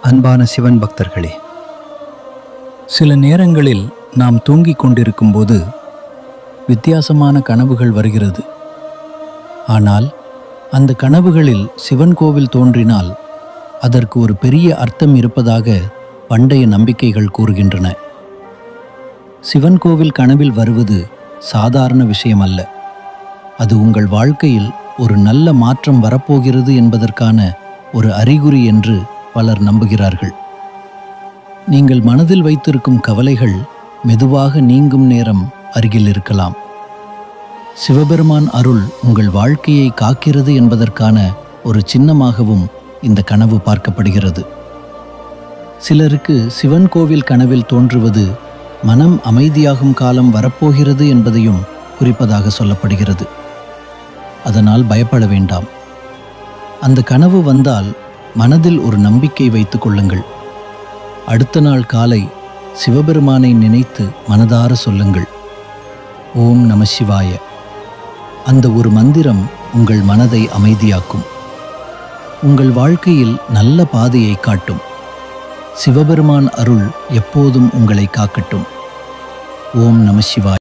அன்பான சிவன் பக்தர்களே, சில நேரங்களில் நாம் தூங்கிக் கொண்டிருக்கும்போது வித்தியாசமான கனவுகள் வருகிறது. ஆனால் அந்த கனவுகளில் சிவன் கோவில் தோன்றினால் அதற்கு ஒரு பெரிய அர்த்தம் இருப்பதாக பண்டைய நம்பிக்கைகள் கூறுகின்றன. சிவன் கோவில் கனவில் வருவது சாதாரண விஷயம் அல்ல. அது உங்கள் வாழ்க்கையில் ஒரு நல்ல மாற்றம் வரப்போகிறது என்பதற்கான ஒரு அறிகுறி என்று பலர் நம்புகிறார்கள். நீங்கள் மனதில் வைத்திருக்கும் கவலைகள் மெதுவாக நீங்கும் நேரம் அருகில் இருக்கலாம். சிவபெருமான் அருள் உங்கள் வாழ்க்கையை காக்கிறது என்பதற்கான ஒரு சின்னமாகவும் இந்த கனவு பார்க்கப்படுகிறது. சிலருக்கு சிவன் கோவில் கனவில் தோன்றுவது மனம் அமைதியாகும் காலம் வரப்போகிறது என்பதையும் குறிப்பதாக சொல்லப்படுகிறது. அதனால் பயப்பட வேண்டாம். அந்த கனவு வந்தால் மனதில் ஒரு நம்பிக்கை வைத்துக் கொள்ளுங்கள். அடுத்த நாள் காலை சிவபெருமானை நினைத்து மனதார சொல்லுங்கள், ஓம் நம சிவாய. அந்த ஒரு மந்திரம் உங்கள் மனதை அமைதியாக்கும். உங்கள் வாழ்க்கையில் நல்ல பாதையை காட்டும். சிவபெருமான் அருள் எப்போதும் உங்களை காக்கட்டும். ஓம் நம சிவாய.